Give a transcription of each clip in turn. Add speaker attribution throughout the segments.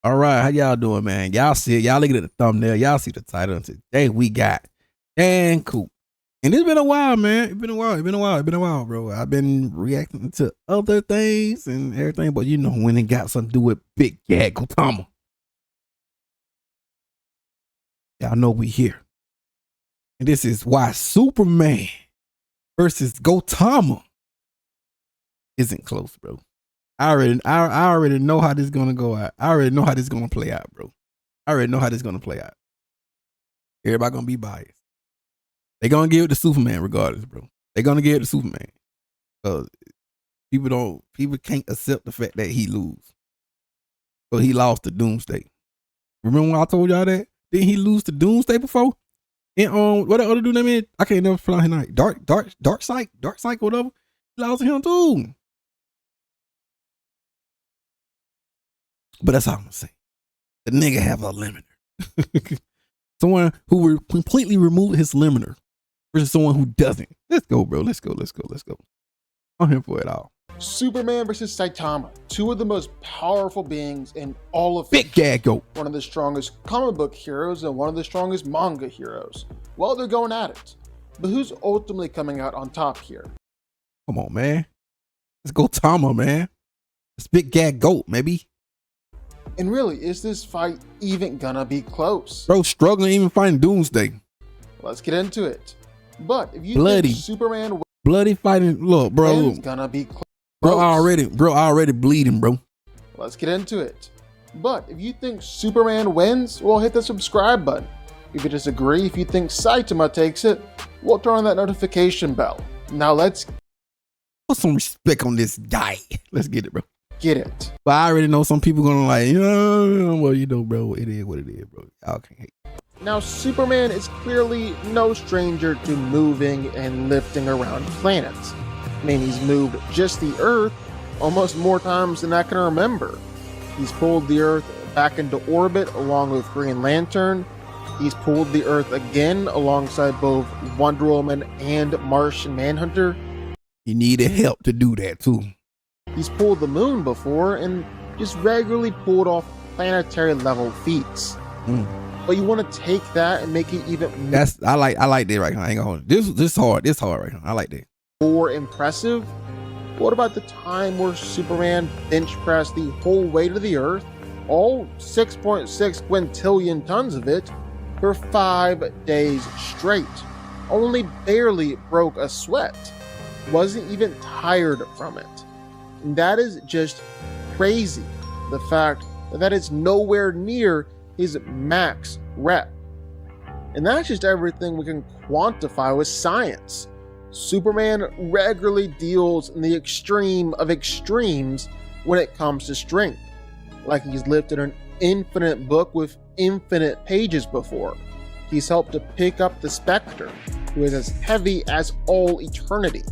Speaker 1: All right, how y'all doing, man? Y'all see it. Y'all looking at the thumbnail. Y'all see the title. And today we got Dan Coop. And it's been a while, man. It's been a while, bro. I've been reacting to other things and everything, but you know when it got something to do with Big GODGOTHAM. Y'all know we here. And this is why Superman versus GODGOTHAM isn't close, bro. I already know how this is gonna go out. I already know how this is gonna play out, bro. I already know how this is gonna play out. Everybody gonna be biased. They gonna give it to Superman regardless, bro. They gonna give it to Superman. Because people can't accept the fact that he lose. So he lost to Doomsday. Remember when I told y'all that? Didn't he lose to Doomsday before? And what the other dude name is? I can't never pronounce his name. Darkseid, whatever. He lost to him too. But that's all I'm gonna say. The nigga have a limiter. Someone who will completely remove his limiter versus someone who doesn't. Let's go, bro. Let's go. I'm here for it all.
Speaker 2: Superman versus Saitama, two of the most powerful beings in all of
Speaker 1: Big GODGOT.
Speaker 2: One of the strongest comic book heroes and one of the strongest manga heroes. Well, they're going at it. But who's ultimately coming out on top here?
Speaker 1: Come on, man. Let's go Tama, man. It's Big GODGOT, maybe.
Speaker 2: And really, is this fight even gonna be close?
Speaker 1: Bro, struggling even fighting Doomsday.
Speaker 2: Let's get into it. But if you
Speaker 1: bloody
Speaker 2: think Superman
Speaker 1: bloody fighting, look, bro,
Speaker 2: it's gonna be close.
Speaker 1: Bro, already bleeding, bro.
Speaker 2: Let's get into it. But if you think Superman wins, well, hit the subscribe button. If you disagree, if you think Saitama takes it, we'll turn on that notification bell. Now let's
Speaker 1: put some respect on this guy. Let's get it, bro.
Speaker 2: Get it.
Speaker 1: But I already know some people gonna like, well, you know, bro, it is what it is, bro. Y'all can't hate.
Speaker 2: Now, Superman is clearly no stranger to moving and lifting around planets. I mean, he's moved just the Earth almost more times than I can remember. He's pulled the Earth back into orbit along with Green Lantern. He's pulled the Earth again alongside both Wonder Woman and Martian Manhunter.
Speaker 1: He needed help to do that too.
Speaker 2: He's pulled the moon before and just regularly pulled off planetary level feats. But you want to take that and make it even more.
Speaker 1: I like that right now. I ain't gonna hold it. This hard right now. I like that.
Speaker 2: More impressive. What about the time where Superman bench pressed the whole weight of the Earth, all 6.6 quintillion tons of it, for 5 days straight? Only barely broke a sweat. Wasn't even tired from it. And that is just crazy. The fact that is nowhere near his max rep. And that's just everything we can quantify with science. Superman regularly deals in the extreme of extremes when it comes to strength. Like he's lifted an infinite book with infinite pages before. He's helped to pick up the Spectre, who is as heavy as all eternity.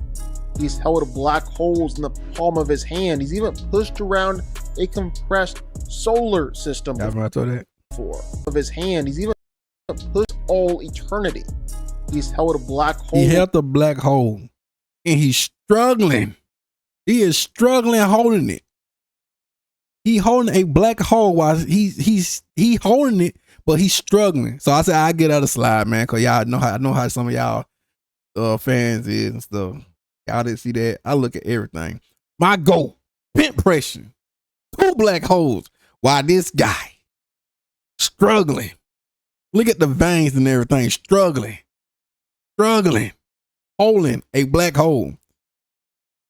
Speaker 2: He's held black holes in the palm of his hand. He's even pushed around a compressed solar system before. Of his hand, he's even pushed all eternity. He's held a black hole.
Speaker 1: He held the black hole, and he's struggling. He is struggling holding it. He holding a black hole while he holding it, but he's struggling. So I said I get out of the slide, man, cause y'all know how some of y'all fans is and stuff. Y'all didn't see that. I look at everything. My goal, bent pressure, 2 black holes, while this guy struggling. Look at the veins and everything, struggling, holding a black hole.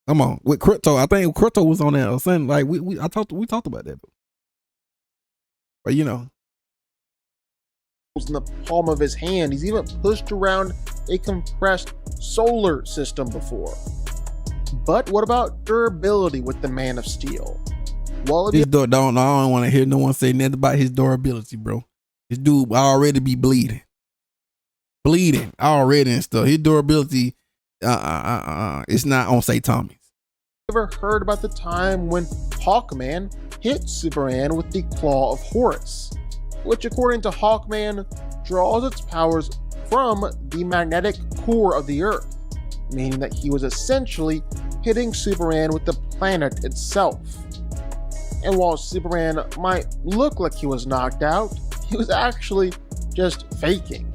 Speaker 1: Come on, with Crypto, I think Crypto was on there or something. Like we talked about that. But you know,
Speaker 2: in the palm of his hand. He's even pushed around a compressed solar system before. But what about durability with the Man of Steel? Well,
Speaker 1: I don't want to hear no one say nothing about his durability, bro. This dude already be bleeding already and stuff. His durability, it's not on Saitama's.
Speaker 2: Ever heard about the time when Hawkman hit Superman with the Claw of Horus, which according to Hawkman draws its powers from the magnetic core of the Earth, meaning that he was essentially hitting Superman with the planet itself. And while Superman might look like he was knocked out, he was actually just faking.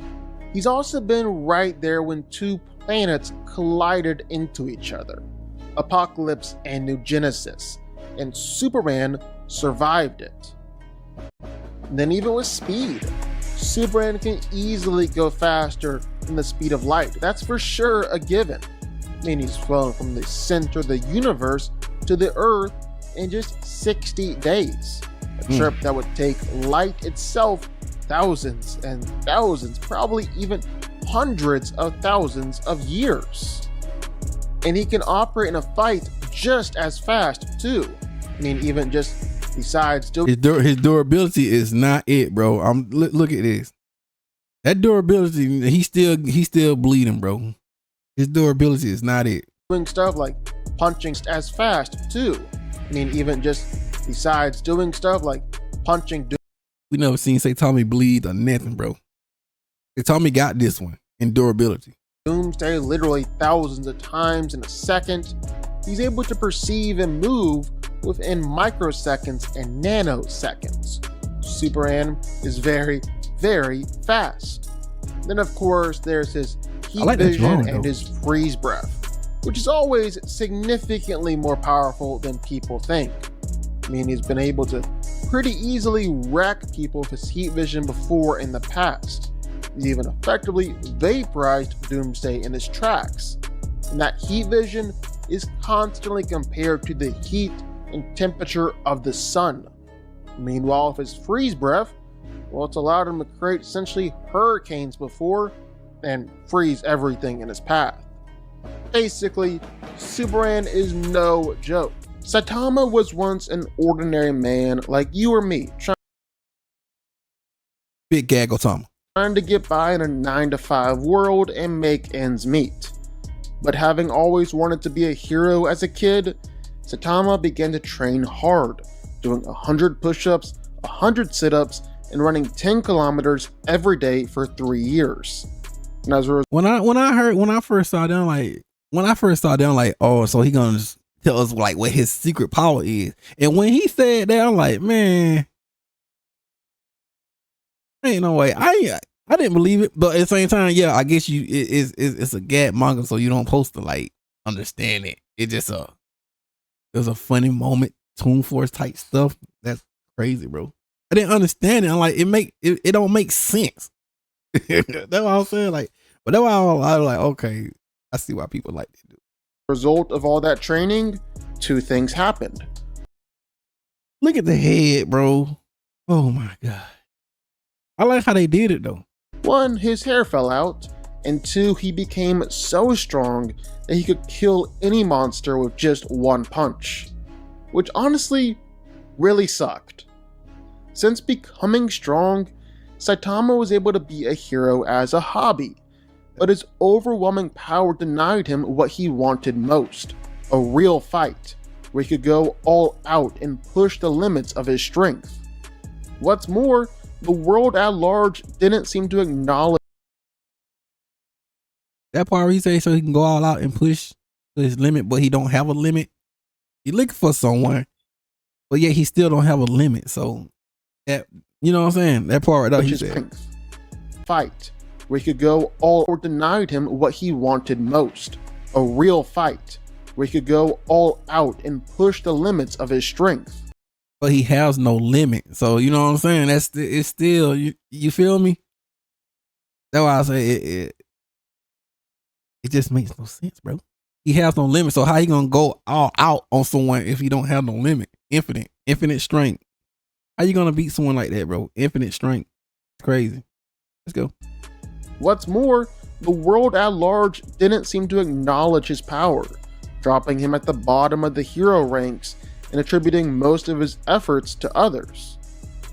Speaker 2: He's also been right there when two planets collided into each other, Apocalypse and New Genesis, and Superman survived it. And then even with speed, Superman can easily go faster than the speed of light. That's for sure a given. I mean, he's flown from the center of the universe to the Earth in just 60 days. A trip that would take light itself thousands and thousands, probably even hundreds of thousands of years. And he can operate in a fight just as fast too. I mean, even just besides doing
Speaker 1: his durability is not it, bro. Look at this. That durability, he's still bleeding, bro. His durability is not it.
Speaker 2: Doing stuff like punching as fast too. I mean, even just besides doing stuff like punching.
Speaker 1: We never seen Saitama bleed or nothing, bro. Saitama got this one in durability.
Speaker 2: Doomsday literally thousands of times in a second. He's able to perceive and move within microseconds and nanoseconds. Superman is very, very fast. Then of course there's his heat vision and his freeze breath, which is always significantly more powerful than people think. I mean, he's been able to pretty easily wreck people with his heat vision before in the past. He's even effectively vaporized Doomsday in his tracks. And that heat vision is constantly compared to the heat and temperature of the sun. Meanwhile, with his freeze breath, well, it's allowed him to create essentially hurricanes before and freeze everything in his path. Basically, Superman is no joke. Saitama was once an ordinary man like you or me,
Speaker 1: Big GODGOTHAM,
Speaker 2: trying to get by in a 9-to-5 world and make ends meet. But having always wanted to be a hero as a kid, Saitama began to train hard, doing 100 push-ups, 100 sit-ups, and running 10 kilometers every day for 3 years. And as a result,
Speaker 1: when I first saw them, like, oh, so he gonna just tell us like what his secret power is. And when he said that, I'm like, man, ain't no way. I didn't believe it, but at the same time, yeah, I guess it's a gag manga, so you don't supposed to like understand it. It was a funny moment, Toon Force type stuff. That's crazy, bro. I didn't understand it. I'm like, it don't make sense. That's what I'm saying. Like, but that's why I was like, okay, I see why people like to do.
Speaker 2: Result of all that training, two things happened.
Speaker 1: Look at the head, bro. Oh my god. I like how they did it though.
Speaker 2: One, his hair fell out, and two, he became so strong that he could kill any monster with just one punch, which honestly really sucked. Since becoming strong, Saitama was able to be a hero as a hobby, but his overwhelming power denied him what he wanted most, a real fight, where he could go all out and push the limits of his strength. What's more, the world at large didn't seem to acknowledge
Speaker 1: that part where he say so he can go all out and push his limit, but he don't have a limit. He looking for someone, but yet he still don't have a limit. So that, you know what I'm saying? That part right there, he said.
Speaker 2: Fight, where he could go all or denied him what he wanted most, a real fight, where he could go all out and push the limits of his strength.
Speaker 1: But he has no limit. So you know what I'm saying? It's still, you feel me? That's why I say it just makes no sense, bro. He has no limit. So how he gonna go all out on someone if he don't have no limit? Infinite strength. How you gonna beat someone like that, bro? Infinite strength. It's crazy. Let's go.
Speaker 2: What's more, the world at large didn't seem to acknowledge his power, dropping him at the bottom of the hero ranks and attributing most of his efforts to others.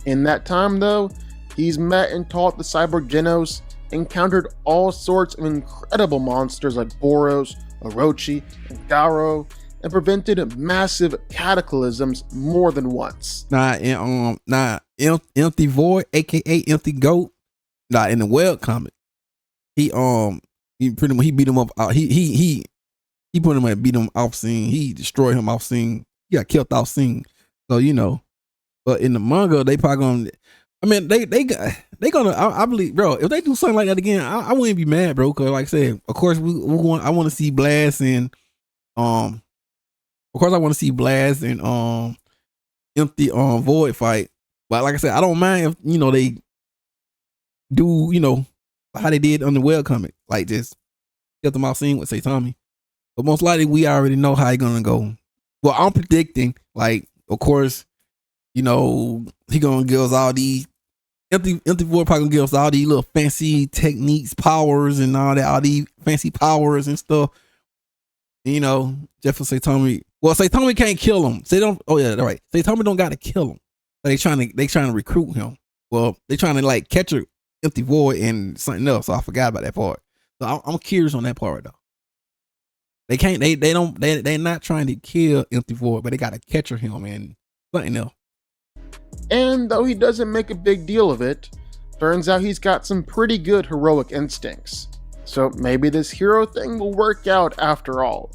Speaker 2: In that time though, he's met and taught the cyborg Genos, encountered all sorts of incredible monsters like Boros, Orochi, and Garo, and prevented massive cataclysms more than once.
Speaker 1: Empty Void, aka Empty Goat, in the web comic, he pretty much he beat him up. He put him and beat him off scene. He destroyed him off scene. He got killed off scene. So you know, But in the manga, they probably gonna. I mean, they gonna. I believe, bro. If they do something like that again, I wouldn't be mad, bro. Cause like I said, of course I want to see Blast and of course I want to see Blast and Empty Void fight. But like I said, I don't mind if they do how they did on the webcomic, like just get them out scene with Saitama. But most likely we already know how it's gonna go. Well, I'm predicting, like, of course, he gonna give us all these empty void probably gonna give us all these little fancy techniques, powers, and all that, all these fancy powers and stuff. Just for Saitama. Well, Saitama can't kill him. They don't. Oh yeah, right. Saitama don't got to kill him. But they trying to recruit him. Well, they trying to like catch a empty void and something else. So I forgot about that part. So I'm curious on that part though. They can't. They're not trying to kill empty void, but they got to catch him and something else.
Speaker 2: And though he doesn't make a big deal of it, turns out he's got some pretty good heroic instincts. So maybe this hero thing will work out after all.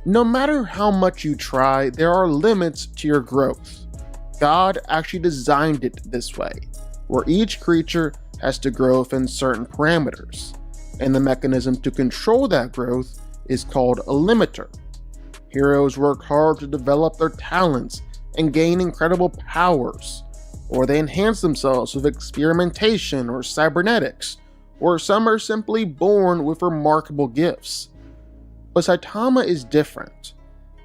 Speaker 2: No matter how much you try, there are limits to your growth. God actually designed it this way, where each creature has to grow within certain parameters, and the mechanism to control that growth is called a limiter. Heroes work hard to develop their talents and gain incredible powers, or they enhance themselves with experimentation or cybernetics, or some are simply born with remarkable gifts. But Saitama is different.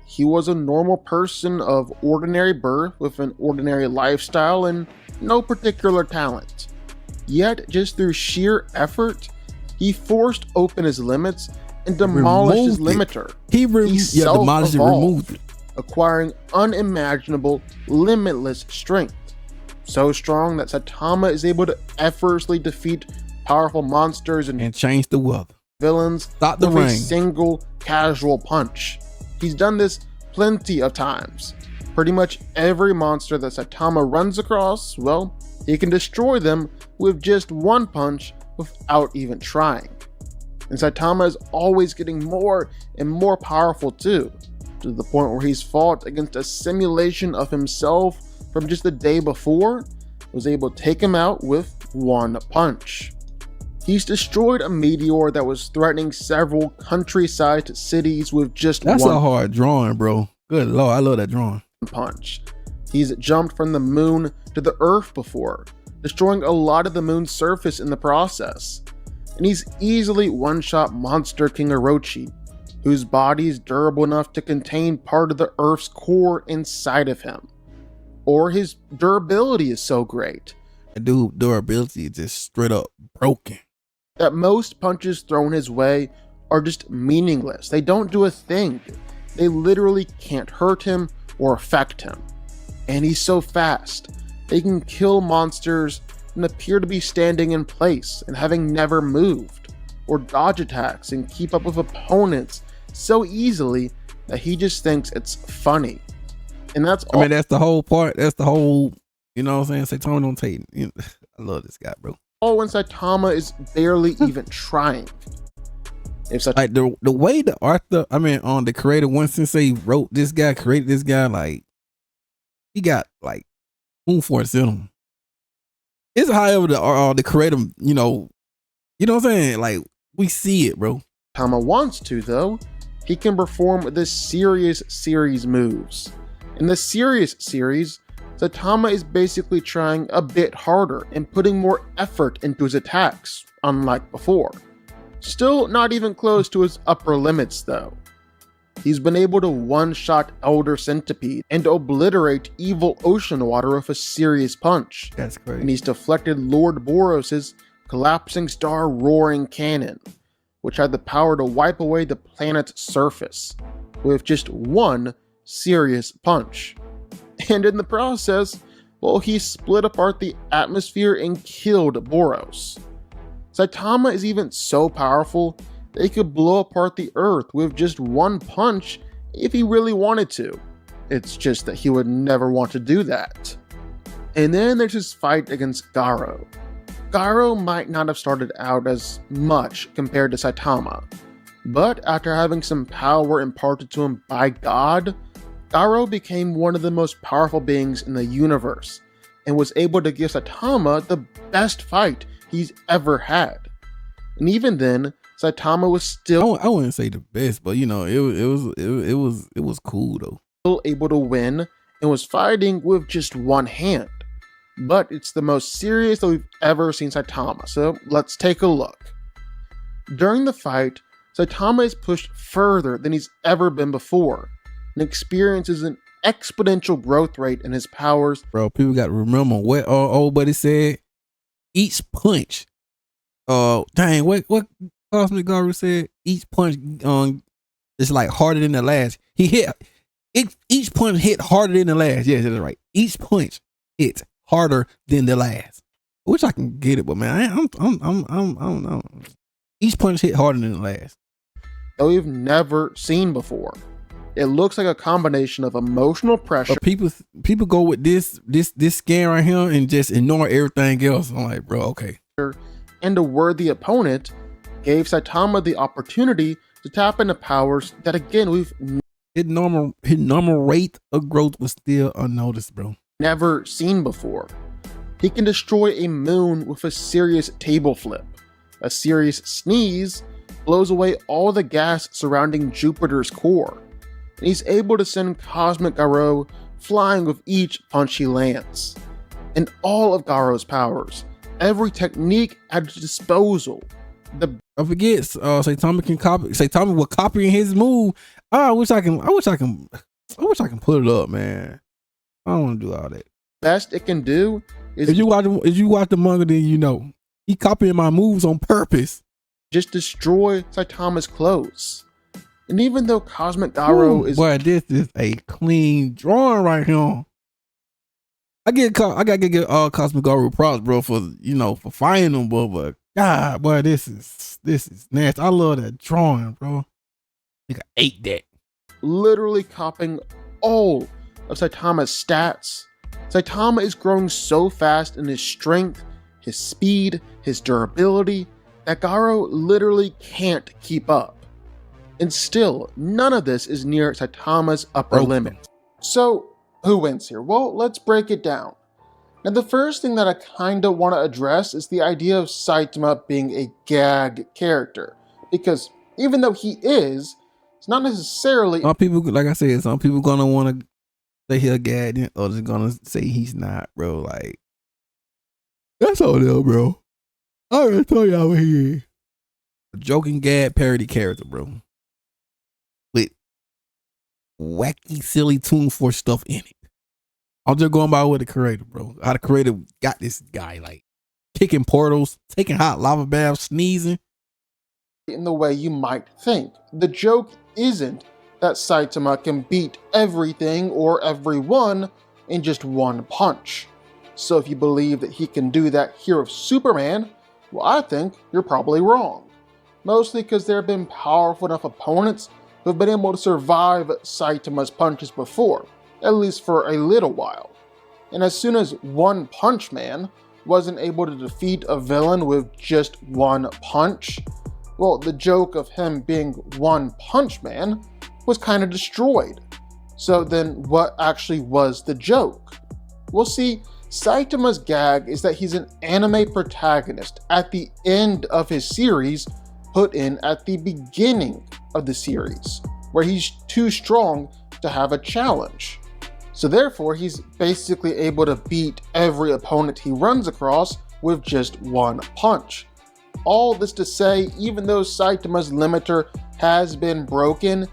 Speaker 2: He was a normal person of ordinary birth with an ordinary lifestyle and no particular talent. Yet, just through sheer effort, he forced open his limits and demolished his limiter.
Speaker 1: He demolished and removed it,
Speaker 2: acquiring unimaginable, limitless strength. So strong that Saitama is able to effortlessly defeat powerful monsters and
Speaker 1: change the weather,
Speaker 2: villains
Speaker 1: stop the rain,
Speaker 2: a single casual punch. He's done this plenty of times. Pretty much every monster that Saitama runs across, well, he can destroy them with just one punch without even trying. And Saitama is always getting more and more powerful too, to the point where he's fought against a simulation of himself from just the day before, was able to take him out with one punch. He's destroyed a meteor that was threatening several countryside cities with just
Speaker 1: That's
Speaker 2: one
Speaker 1: a hard drawing, bro. Good Lord, I love that drawing.
Speaker 2: Punch. He's jumped from the moon to the earth before, destroying a lot of the moon's surface in the process. And he's easily one-shot Monster King Orochi, whose body is durable enough to contain part of the earth's core inside of him. Or his durability is so great.
Speaker 1: Dude, durability is just straight up broken,
Speaker 2: that most punches thrown his way are just meaningless. They don't do a thing. They literally can't hurt him or affect him. And he's so fast. They can kill monsters and appear to be standing in place and having never moved, or dodge attacks and keep up with opponents so easily that he just thinks it's funny. And that's all.
Speaker 1: I mean, that's the whole part. That's the whole, you know what I'm saying? Saitama don't take it. I love this guy, bro.
Speaker 2: All when Saitama is barely even trying. If
Speaker 1: like the way the author, the creator, one sensei wrote this guy, created this guy, like he got like moon force in him. It's however the creator, you know what I'm saying? Like we see it, bro.
Speaker 2: Saitama wants to though, he can perform the serious series moves. In the serious series, Saitama is basically trying a bit harder and putting more effort into his attacks, unlike before. Still not even close to his upper limits though. He's been able to one-shot Elder Centipede and obliterate evil ocean water with a serious punch.
Speaker 1: That's crazy.
Speaker 2: And he's deflected Lord Boros' collapsing star roaring cannon, which had the power to wipe away the planet's surface with just one serious punch. And in the process, well, he split apart the atmosphere and killed Boros. Saitama is even so powerful that he could blow apart the earth with just one punch if he really wanted to. It's just that he would never want to do that. And then there's his fight against Garo. Garo might not have started out as much compared to Saitama, but after having some power imparted to him by God, Garo became one of the most powerful beings in the universe and was able to give Saitama the best fight he's ever had. And even then, Saitama was still
Speaker 1: I wouldn't say the best, but you know, it was cool though.
Speaker 2: Able to win and was fighting with just one hand. But it's the most serious that we've ever seen Saitama, so let's take a look. During the fight, Saitama is pushed further than he's ever been before and experiences an exponential growth rate in his powers.
Speaker 1: Bro, people got to remember what old buddy said. Each punch, dang, what Cosmic Garu said? Each punch is like harder than the last. He hit each punch hit harder than the last. Yes, that's right. Each punch hits harder than the last. I wish I can get it, but man, I don't know. Each punch hit harder than the last.
Speaker 2: That we've never seen before. It looks like a combination of emotional pressure.
Speaker 1: But people go with this scan right here and just ignore everything else. I'm like, bro, okay.
Speaker 2: And a worthy opponent gave Saitama the opportunity to tap into powers that, again, we've
Speaker 1: his normal rate of growth was still unnoticed, bro.
Speaker 2: Never seen before. He can destroy a moon with a serious table flip. A serious sneeze blows away all the gas surrounding Jupiter's core. And he's able to send Cosmic Garo flying with each punch he lands. And all of Garo's powers, every technique at his disposal.
Speaker 1: I forget, Saitama can copy. Saitama will copy his move. I wish I can pull it up, man. I don't want to do all that.
Speaker 2: Best it can do is
Speaker 1: if you watch the manga, then you know he copying my moves on purpose.
Speaker 2: Just destroy Saitama's clothes. And even though Cosmic Garo is
Speaker 1: boy, this is a clean drawing right here. I gotta get Cosmic Garo props, bro, for fighting them, but God, boy, this is nasty. I love that drawing, bro. Nigga ate that.
Speaker 2: Literally copying all of Saitama's stats. Saitama is growing so fast in his strength, his speed, his durability, that Garo literally can't keep up. And still, none of this is near Saitama's upper limit. So, who wins here? Well, let's break it down. Now, the first thing that I kinda want to address is the idea of Saitama being a gag character. Because even though he is, it's not necessarily...
Speaker 1: Some people, like I said, some people gonna want to say he'll gag, and others gonna say he's not, bro. Like, that's all there, bro. I already told y'all what he is. A joking gag parody character, bro. With wacky, silly Toon Force stuff in it. I'm just going by with the creator, bro. How the creator got this guy, like, kicking portals, taking hot lava baths, sneezing.
Speaker 2: In the way you might think. The joke isn't that Saitama can beat everything or everyone in just one punch. So if you believe that he can do that here with Superman, well, I think you're probably wrong. Mostly because there have been powerful enough opponents who have been able to survive Saitama's punches before, at least for a little while. And as soon as One Punch Man wasn't able to defeat a villain with just one punch, well, the joke of him being One Punch Man was kind of destroyed. So then what actually was the joke? Well, see, Saitama's gag is that he's an anime protagonist at the end of his series, put in at the beginning of the series, where he's too strong to have a challenge. So therefore, he's basically able to beat every opponent he runs across with just one punch. All this to say, even though Saitama's limiter has been broken,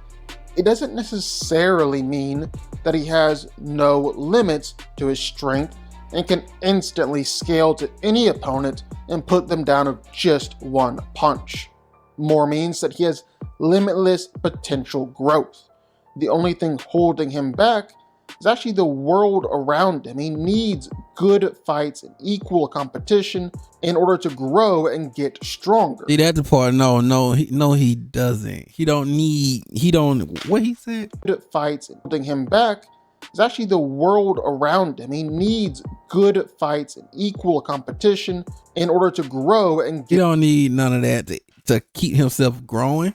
Speaker 2: it doesn't necessarily mean that he has no limits to his strength and can instantly scale to any opponent and put them down with just one punch. More means that he has limitless potential growth. The only thing holding him back is actually the world around him. He needs good fights and equal competition in order to grow and get stronger.
Speaker 1: See, that's the part. No, he doesn't. What he said?
Speaker 2: Good fights and holding him back is actually the world around him. He needs good fights and equal competition in order to grow and get.
Speaker 1: He don't need none of that to keep himself growing.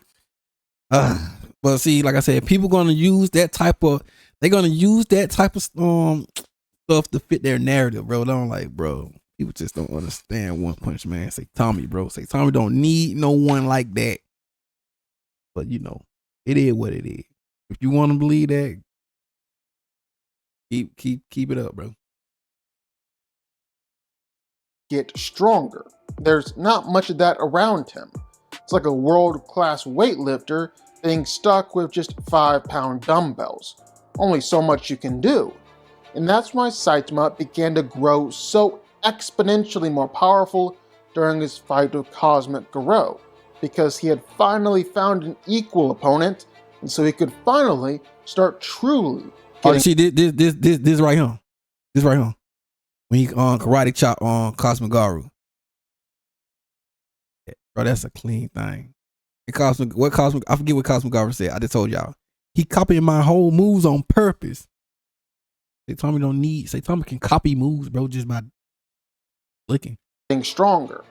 Speaker 1: But see, like I said, people gonna use that type of They're gonna use that type of stuff to fit their narrative, bro. I'm like, bro, people just don't understand One Punch Man. Say Tommy, bro. Say Tommy don't need no one like that. But you know, it is what it is. If you want to believe that, keep it up, bro.
Speaker 2: Get stronger. There's not much of that around him. It's like a world-class weightlifter being stuck with just 5-pound dumbbells. Only so much you can do. And that's why Saitama began to grow so exponentially more powerful during his fight with Cosmic Garo, because he had finally found an equal opponent, and so he could finally start truly getting—
Speaker 1: see this right here. This right here. When he karate chop on Cosmic Garo. Yeah, bro, that's a clean thing. And I forget what Cosmic Garo said. I just told y'all. He copying my whole moves on purpose. Saitama can copy moves, bro, just by looking.
Speaker 2: Stronger.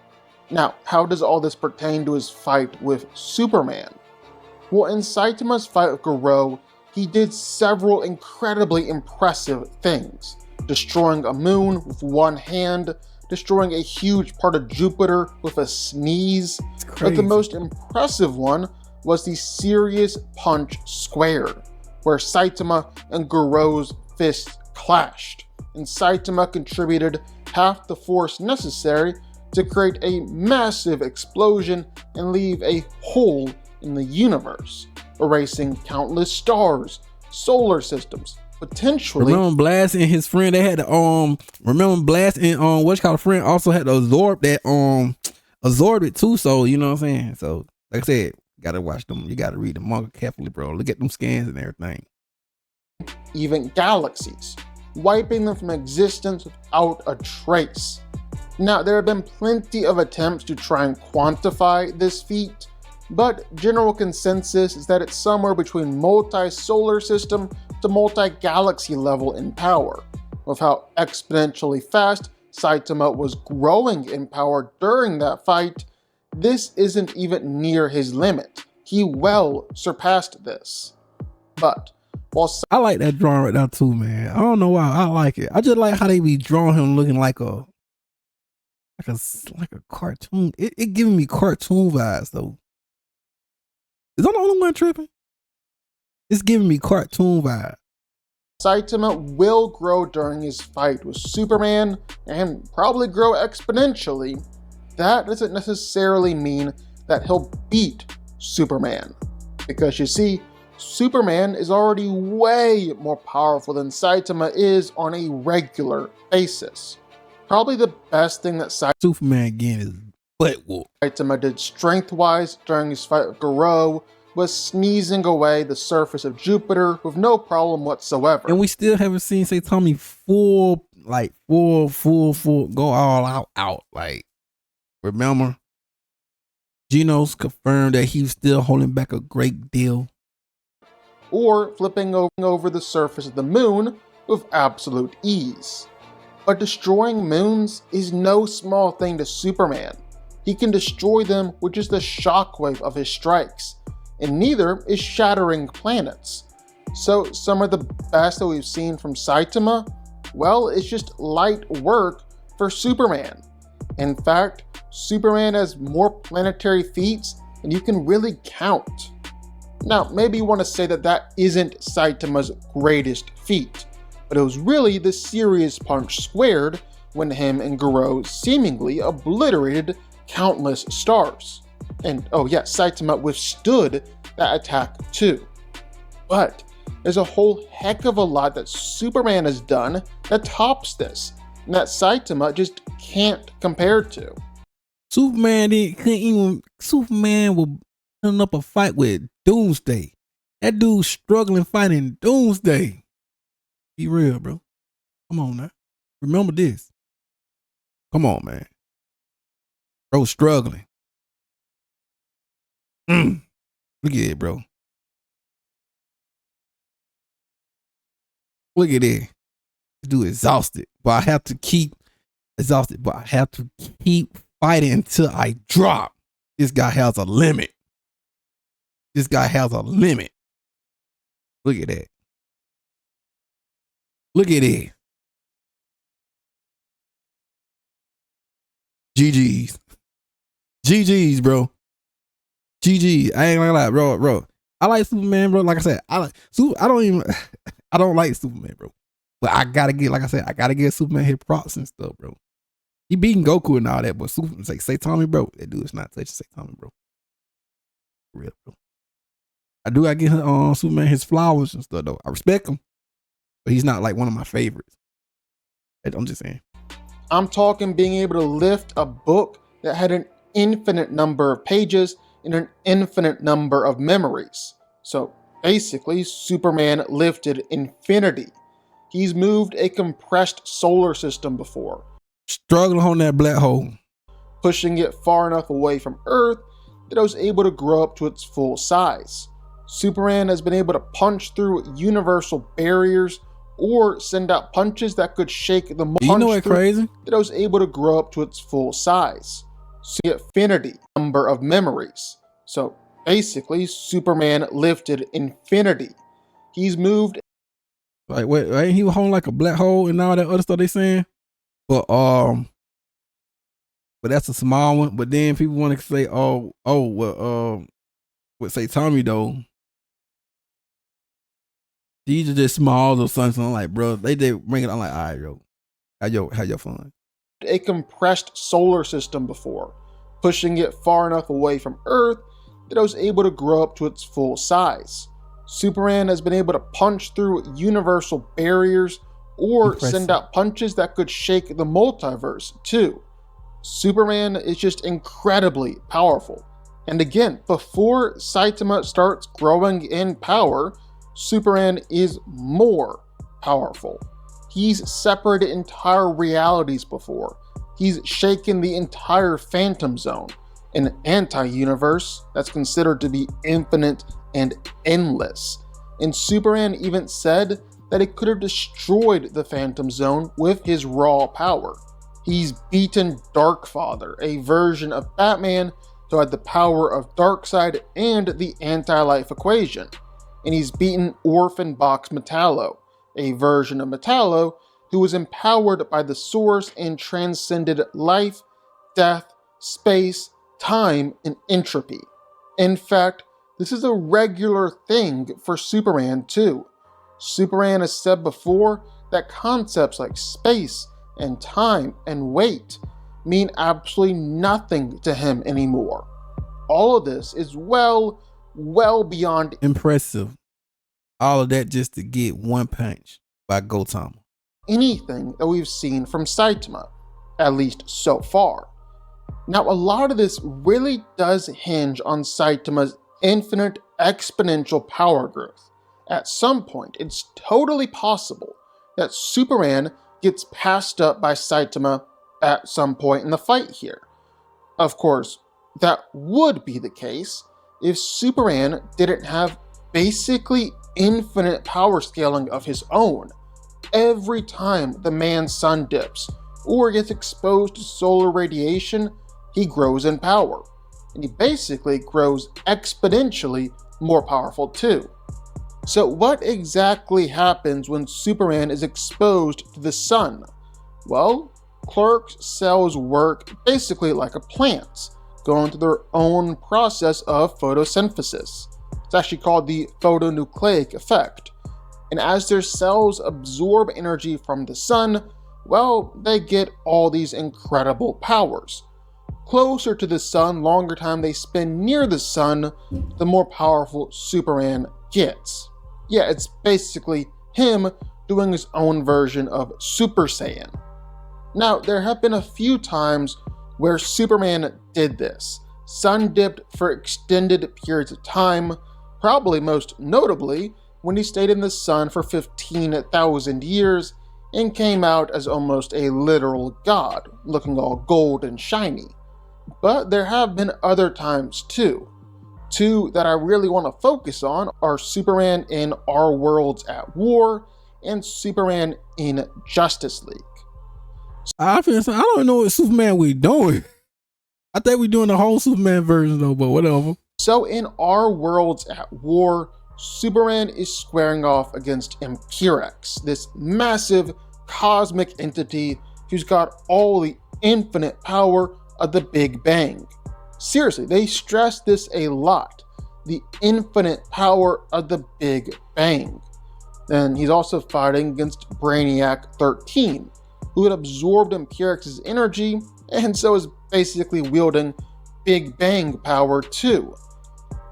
Speaker 2: Now, how does all this pertain to his fight with Superman? Well, in Saitama's fight with Garo, he did several incredibly impressive things. Destroying a moon with one hand, destroying a huge part of Jupiter with a sneeze. But the most impressive one was the Serious Punch Squared, where Saitama and Garo's fists clashed, and Saitama contributed half the force necessary to create a massive explosion and leave a hole in the universe, erasing countless stars, solar systems, potentially—
Speaker 1: Remember Blast and his friend, they had to remember Blast and what's called a friend also had to absorb it too, so you know what I'm saying? So like I said, you gotta watch them, you gotta read the manga carefully, bro. Look at them scans and everything.
Speaker 2: Even galaxies, wiping them from existence without a trace. Now, there have been plenty of attempts to try and quantify this feat, but general consensus is that it's somewhere between multi-solar system to multi-galaxy level in power. With how exponentially fast Saitama was growing in power during that fight, this isn't even near his limit. He well surpassed this. But while
Speaker 1: I like that drawing right now too, man. I don't know why. I like it. I just like how they be drawing him looking like a cartoon. It giving me cartoon vibes though. Is I the only one tripping? It's giving me cartoon vibes.
Speaker 2: Saitama will grow during his fight with Superman and probably grow exponentially. That doesn't necessarily mean that he'll beat Superman, because you see, Superman is already way more powerful than Saitama is on a regular basis. Probably the best thing that
Speaker 1: Superman again is butt whoop.
Speaker 2: Saitama did strength-wise during his fight with Garo was sneezing away the surface of Jupiter with no problem whatsoever.
Speaker 1: And we still haven't seen Saitama full go all out. Like, remember, Genos confirmed that he was still holding back a great deal.
Speaker 2: Or flipping over the surface of the moon with absolute ease. But destroying moons is no small thing to Superman. He can destroy them with just the shockwave of his strikes, and neither is shattering planets. So some of the best that we've seen from Saitama, well, it's just light work for Superman. In fact, Superman has more planetary feats than you can really count. Now, maybe you want to say that that isn't Saitama's greatest feat, but it was really the Serious Punch Squared when him and Garo seemingly obliterated countless stars. And oh yeah, Saitama withstood that attack too. But there's a whole heck of a lot that Superman has done that tops this, and that Saitama just can't compare to.
Speaker 1: Superman will put up a fight with Doomsday. That dude's struggling fighting Doomsday. Be real, bro. Come on now. Remember this. Come on, man. Bro struggling. Look at it, bro. Look at it. This dude exhausted. But I have to keep fighting until I drop. This guy has a limit. Look at that. Look at it. GG's. GG's, bro. GG. I ain't gonna lie, bro. I like Superman, bro. Like I said, I don't like Superman, bro. But I gotta give Superman his props and stuff, bro. He beating Goku and all that, but Superman's like Saitama, bro. That dude is not touching Saitama, bro. For real, bro. I do gotta give Superman his flowers and stuff, though. I respect him, but he's not like one of my favorites. I'm just saying.
Speaker 2: I'm talking being able to lift a book that had an infinite number of pages and an infinite number of memories. So basically, Superman lifted infinity. He's moved a compressed solar system before,
Speaker 1: struggling on that black hole,
Speaker 2: pushing it far enough away from Earth that it was able to grow up to its full size. Superman has been able to punch through universal barriers or send out punches that could shake the punch.
Speaker 1: You know what's crazy?
Speaker 2: That it was able to grow up to its full size. So infinity number of memories. So basically, Superman lifted infinity. He's moved.
Speaker 1: Like wait, ain't he holding like a black hole and all that other stuff they saying? But that's a small one. But then people want to say, with Saitama though, these are just small or something. I'm like, bro, they bring it. I'm like, all right, yo, have your fun.
Speaker 2: A compressed solar system before, pushing it far enough away from Earth that it was able to grow up to its full size. Superman has been able to punch through universal barriers or send out punches that could shake the multiverse too. Superman is just incredibly powerful. And again, before Saitama starts growing in power, Superman is more powerful. He's separated entire realities before. He's shaken the entire Phantom Zone, an anti-universe that's considered to be infinite and endless. And Superman even said that he could have destroyed the Phantom Zone with his raw power. He's beaten Darkfather, a version of Batman who had the power of Darkseid and the anti-life equation. And he's beaten Orphan Box Metallo, a version of Metallo who was empowered by the source and transcended life, death, space, time, and entropy. In fact, this is a regular thing for Superman too. Superman has said before that concepts like space and time and weight mean absolutely nothing to him anymore. All of this is well beyond
Speaker 1: impressive. All of that just to get one punch by GODGOTHAM.
Speaker 2: Anything that we've seen from Saitama, at least so far. Now, a lot of this really does hinge on Saitama's infinite exponential power growth. At some point, it's totally possible that Superman gets passed up by Saitama at some point in the fight here. Of course, that would be the case if Superman didn't have basically infinite power scaling of his own. Every time the man's sun dips or gets exposed to solar radiation, he grows in power. And he basically grows exponentially more powerful too. So what exactly happens when Superman is exposed to the sun? Well, Clark's cells work basically like a plant, going through their own process of photosynthesis. It's actually called the photonucleic effect. And as their cells absorb energy from the sun, well, they get all these incredible powers. Closer to the sun, longer time they spend near the sun, the more powerful Superman gets. Yeah, it's basically him doing his own version of Super Saiyan. Now, there have been a few times where Superman did this. Sun dipped for extended periods of time, probably most notably when he stayed in the sun for 15,000 years and came out as almost a literal god, looking all gold and shiny. But there have been other times too. Two that I really want to focus on are Superman in Our Worlds at War and Superman in Justice League.
Speaker 1: I don't know what Superman we doing. I think we're doing the whole Superman version though, but whatever.
Speaker 2: So in Our Worlds at War, Superman is squaring off against Imperex, this massive cosmic entity who's got all the infinite power of the Big Bang. Seriously, they stress this a lot. The infinite power of the Big Bang. And he's also fighting against Brainiac 13, who had absorbed Imperex's energy and so is basically wielding Big Bang power too.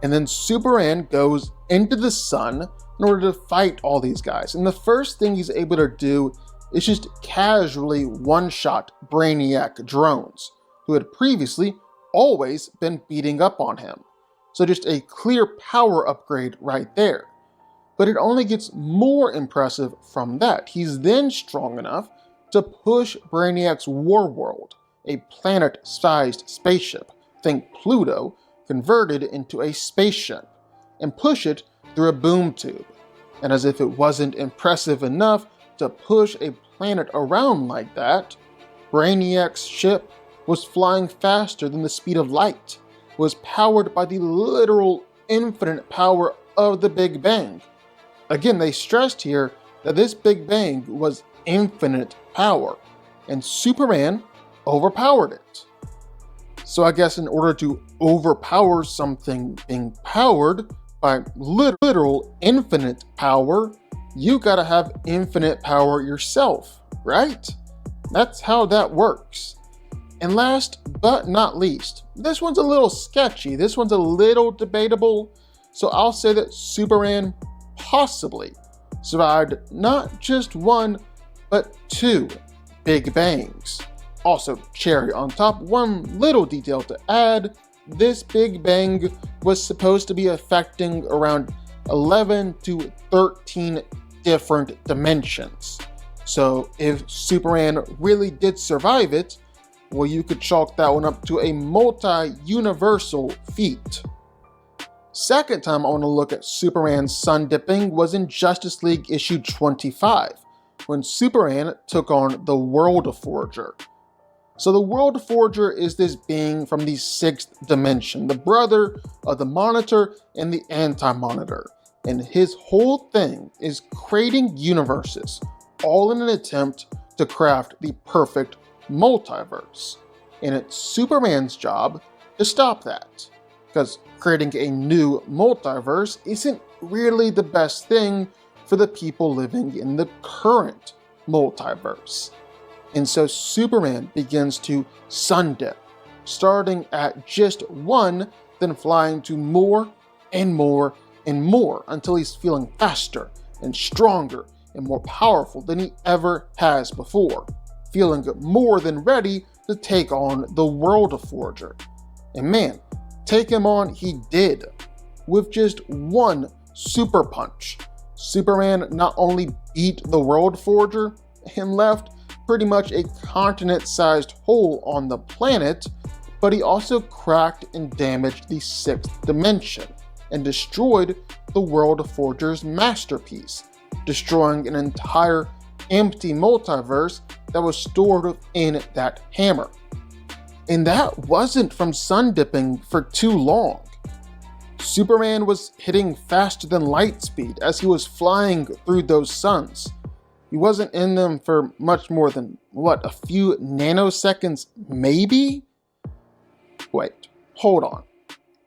Speaker 2: And then Superman goes into the sun in order to fight all these guys. And the first thing he's able to do is just casually one-shot Brainiac drones, who had previously always been beating up on him. So just a clear power upgrade right there. But it only gets more impressive from that. He's then strong enough to push Brainiac's Warworld, a planet-sized spaceship, think Pluto, converted into a spaceship, and push it through a boom tube. And as if it wasn't impressive enough to push a planet around like that, Brainiac's ship was flying faster than the speed of light, was powered by the literal infinite power of the Big Bang. Again, they stressed here that this Big Bang was infinite power, and Superman overpowered it. So I guess in order to overpower something being powered by literal infinite power, you gotta have infinite power yourself, right? That's how that works. And last but not least, this one's a little sketchy, this one's a little debatable, so I'll say that Superman possibly survived not just one, but two Big Bangs. Also, cherry on top, one little detail to add, this Big Bang was supposed to be affecting around 11 to 13 different dimensions. So if Superman really did survive it, well, you could chalk that one up to a multi-universal feat. Second time I want to look at Superman's sun dipping was in Justice League issue 25, when Superman took on the World Forger. So the World Forger is this being from the 6th dimension, the brother of the Monitor and the Anti-Monitor. And his whole thing is creating universes, all in an attempt to craft the perfect multiverse. And it's Superman's job to stop that, because creating a new multiverse isn't really the best thing for the people living in the current multiverse. And so Superman begins to sun dip, starting at just one, then flying to more and more and more until he's feeling faster and stronger and more powerful than he ever has before, feeling more than ready to take on the World Forger. And man, take him on he did, with just one super punch. Superman not only beat the World Forger and left pretty much a continent-sized hole on the planet, but he also cracked and damaged the 6th dimension and destroyed the World Forger's masterpiece, destroying an entire empty multiverse that was stored within that hammer. And that wasn't from sun dipping for too long. Superman was hitting faster than light speed as he was flying through those suns. He wasn't in them for much more than, a few nanoseconds, maybe? Wait, hold on.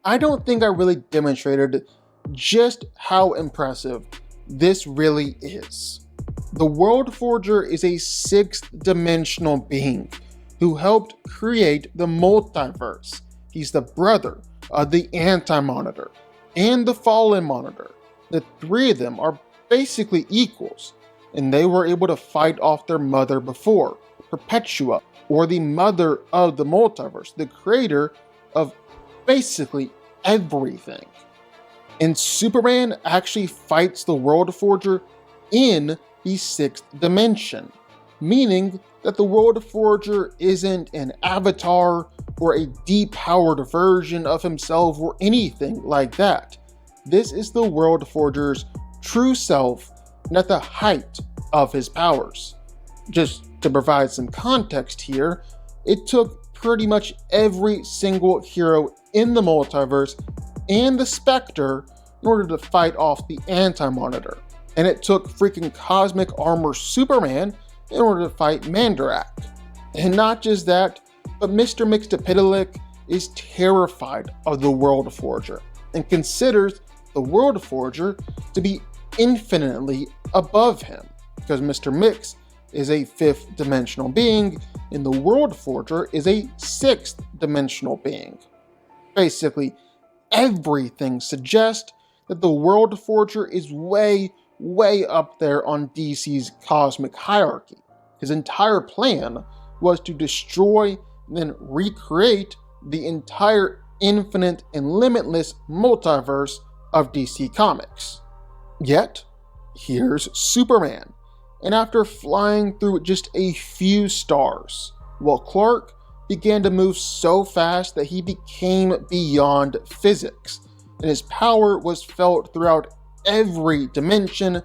Speaker 2: I don't think I really demonstrated just how impressive this really is. The World Forger is a 6th dimensional being who helped create the multiverse. He's the brother of the Anti-Monitor and the Fallen Monitor. The three of them are basically equals, and they were able to fight off their mother before, Perpetua, or the mother of the multiverse, the creator of basically everything. And Superman actually fights the World Forger in the 6th dimension, meaning that the World Forger isn't an avatar or a depowered version of himself or anything like that. This is the World Forger's true self and at the height of his powers. Just to provide some context here, it took pretty much every single hero in the multiverse and the Spectre in order to fight off the Anti-Monitor. And it took freaking Cosmic Armor Superman in order to fight Mandarak. And not just that, but Mr. Mxyzptlk is terrified of the World Forger and considers the World Forger to be infinitely above him, because Mr. Mix is a 5th dimensional being and the World Forger is a 6th dimensional being. Basically, everything suggests that the World Forger is way up there on DC's cosmic hierarchy. His entire plan was to destroy and then recreate the entire infinite and limitless multiverse of DC Comics. Yet, here's Superman, and after flying through just a few stars, while Clark began to move so fast that he became beyond physics, and his power was felt throughout every dimension,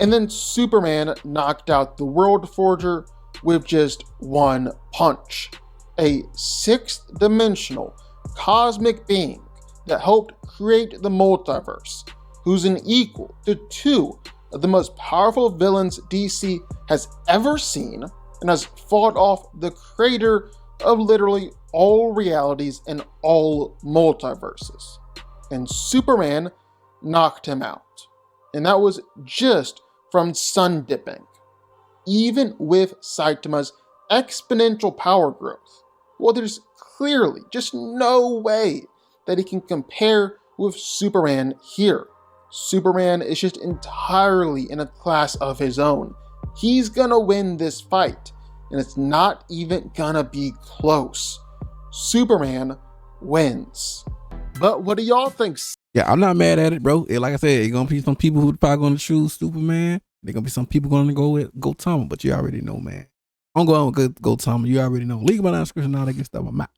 Speaker 2: and then Superman knocked out the World Forger with just one punch. A 6th dimensional cosmic being that helped create the multiverse, who's an equal to 2 of the most powerful villains DC has ever seen, and has fought off the creator of literally all realities and all multiverses. And Superman knocked him out. And that was just from sun dipping. Even with Saitama's exponential power growth, well, there's clearly just no way that he can compare with Superman here. Superman is just entirely in a class of his own. He's gonna win this fight, and it's not even gonna be close. Superman wins. But what do y'all think?
Speaker 1: Yeah, I'm not mad at it, bro. Like I said, it's gonna be some people who probably gonna choose Superman. There's gonna be some people gonna go with GODGOTHAM, but you already know, man. I'm going with GODGOTHAM. You already know. Leave my description, all that good stuff. I'm out.